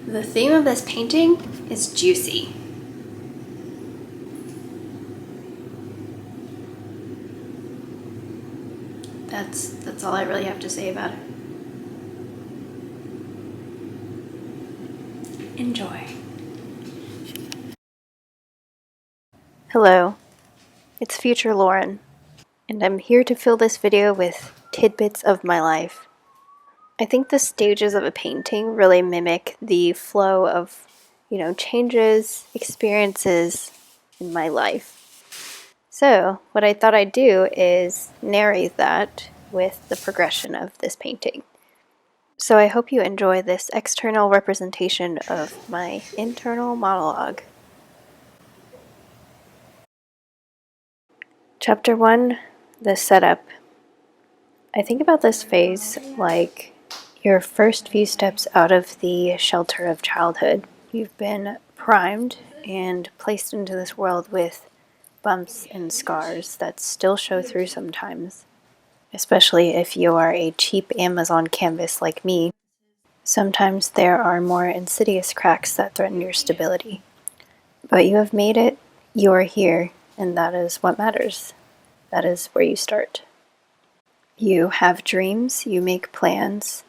The theme of this painting is juicy. That's all I really have to say about it. Enjoy. Hello, it's future Lauren, and I'm here to fill this video with tidbits of my life. I think the stages of a painting really mimic the flow of, changes, experiences in my life. So, what I thought I'd do is narrate that with the progression of this painting. So I hope you enjoy this external representation of my internal monologue. Chapter 1, the setup. I think about this phase like your first few steps out of the shelter of childhood. You've been primed and placed into this world with bumps and scars that still show through sometimes, especially if you are a cheap Amazon canvas like me. Sometimes there are more insidious cracks that threaten your stability. But you have made it, you are here, and that is what matters. That is where you start. You have dreams, you make plans.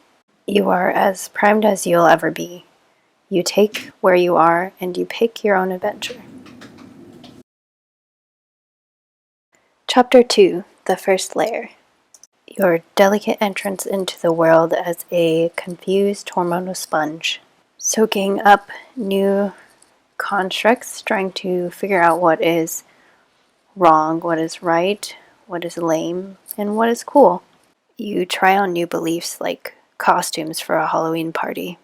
You are as primed as you'll ever be. You take where you are and you pick your own adventure. Chapter 2, the first layer. Your delicate entrance into the world as a confused hormonal sponge, soaking up new constructs, trying to figure out what is wrong, what is right, what is lame, and what is cool. You try on new beliefs like costumes for a Halloween party.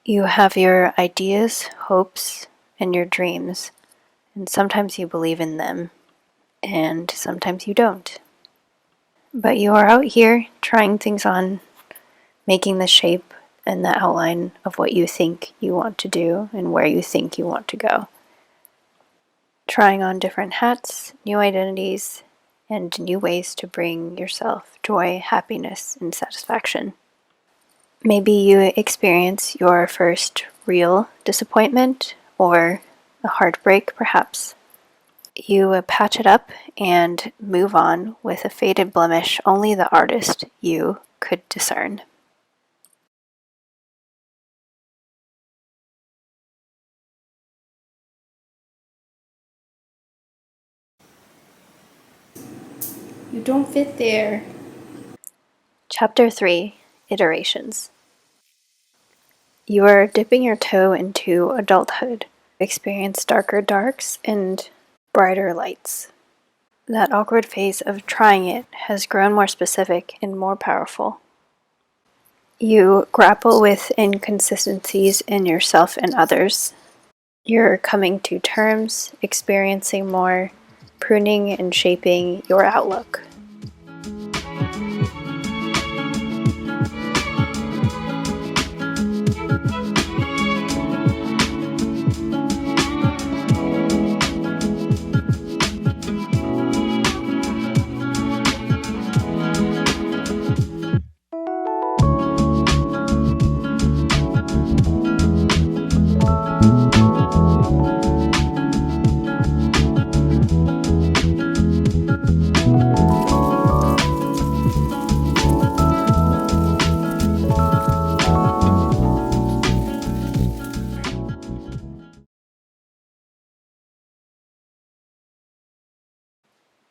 You have your ideas, hopes, and your dreams, and sometimes you believe in them, and sometimes you don't. But you are out here trying things on, making the shape and the outline of what you think you want to do and where you think you want to go. Trying on different hats, new identities, and new ways to bring yourself joy, happiness, and satisfaction. Maybe you experience your first real disappointment or a heartbreak, perhaps. You patch it up and move on with a faded blemish only the artist you could discern. You don't fit there. Chapter 3, Iterations. You are dipping your toe into adulthood. Experience darker darks and brighter lights. That awkward phase of trying it has grown more specific and more powerful. You grapple with inconsistencies in yourself and others. You're coming to terms, experiencing more, pruning and shaping your outlook.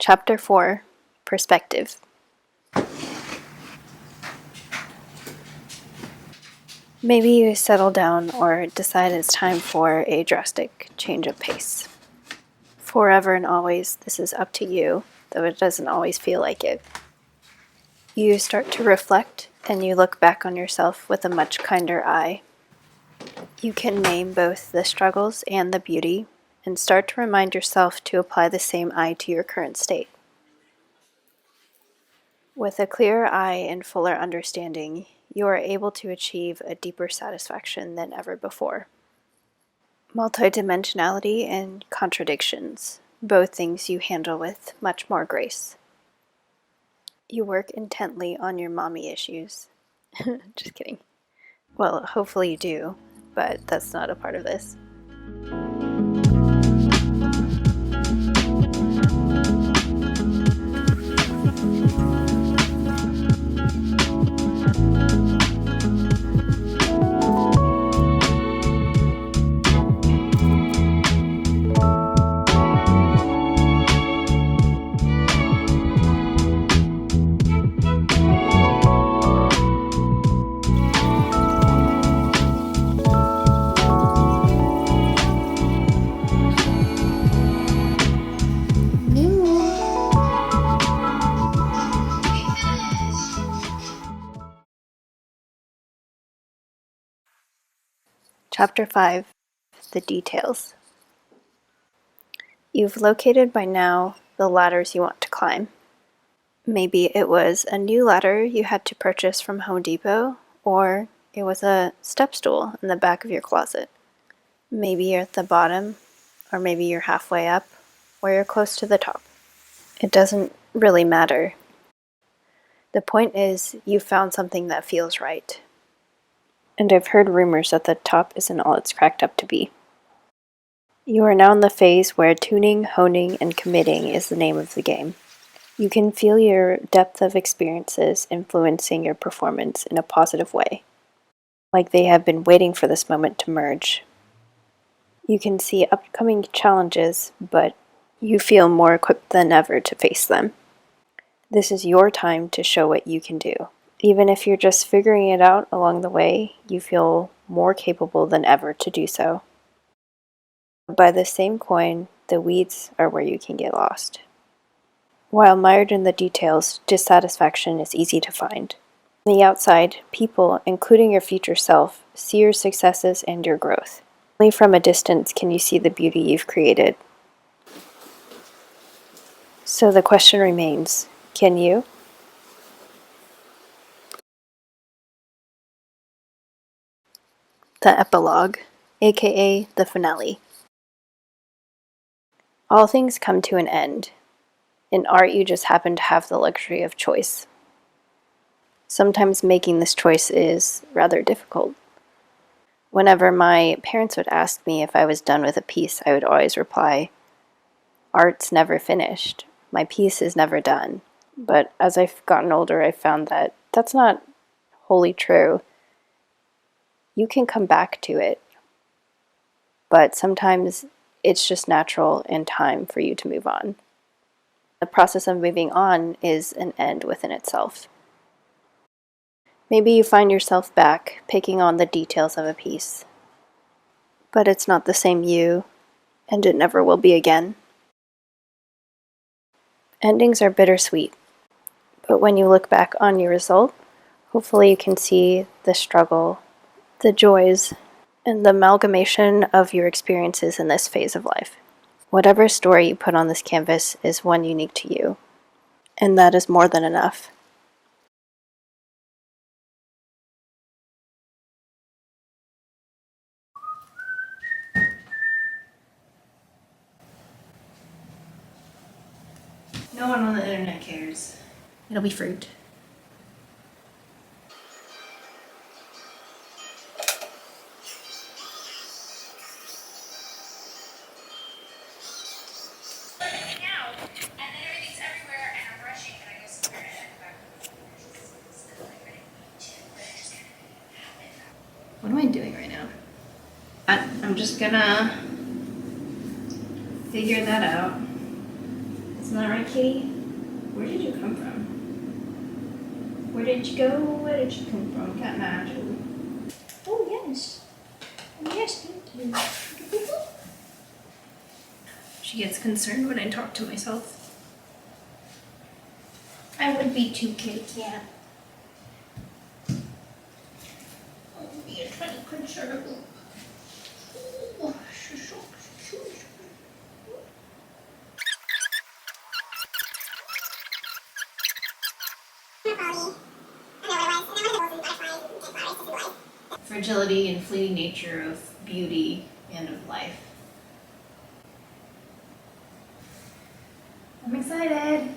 Chapter 4, Perspective. Maybe you settle down or decide it's time for a drastic change of pace. Forever and always, this is up to you, though it doesn't always feel like it. You start to reflect and you look back on yourself with a much kinder eye. You can name both the struggles and the beauty and start to remind yourself to apply the same eye to your current state. With a clearer eye and fuller understanding, you are able to achieve a deeper satisfaction than ever before. Multidimensionality and contradictions, both things you handle with much more grace. You work intently on your mommy issues. Just kidding. Well, hopefully you do. but that's not a part of this. Chapter 5, The Details. You've located by now the ladders you want to climb. Maybe it was a new ladder you had to purchase from Home Depot, or it was a step stool in the back of your closet. Maybe you're at the bottom, or maybe you're halfway up, or you're close to the top. It doesn't really matter. The point is, you found something that feels right. And I've heard rumors that the top isn't all it's cracked up to be. You are now in the phase where tuning, honing, and committing is the name of the game. You can feel your depth of experiences influencing your performance in a positive way, like they have been waiting for this moment to merge. You can see upcoming challenges, but you feel more equipped than ever to face them. This is your time to show what you can do. Even if you're just figuring it out along the way, you feel more capable than ever to do so. By the same coin, the weeds are where you can get lost. While mired in the details, dissatisfaction is easy to find. On the outside, people, including your future self, see your successes and your growth. Only from a distance can you see the beauty you've created. So the question remains, can you? The Epilogue, aka the finale. All things come to an end. In art, you just happen to have the luxury of choice. Sometimes making this choice is rather difficult. Whenever my parents would ask me if I was done with a piece, I would always reply, "Art's never finished. My piece is never done." But as I've gotten older, I've found that that's not wholly true. You can come back to it, but sometimes it's just natural and time for you to move on. The process of moving on is an end within itself. Maybe you find yourself back picking on the details of a piece, but it's not the same you, and it never will be again. Endings are bittersweet, but when you look back on your result, hopefully you can see the struggle, the joys, and the amalgamation of your experiences in this phase of life. Whatever story you put on this canvas is one unique to you, and that is more than enough. No one on the internet cares. It'll be fruit. What am I doing right now? I'm just gonna figure that out. Isn't that right, Kitty? Where did you come from? Where did you go? Where did you come from? Cat Magic. Oh, yes. Yes, thank you. She gets concerned when I talk to myself. I would be too, kitty cat. I would be a tiny concerned. Oh, she's so cute. Fragility and fleeting nature of beauty and of life. I'm excited.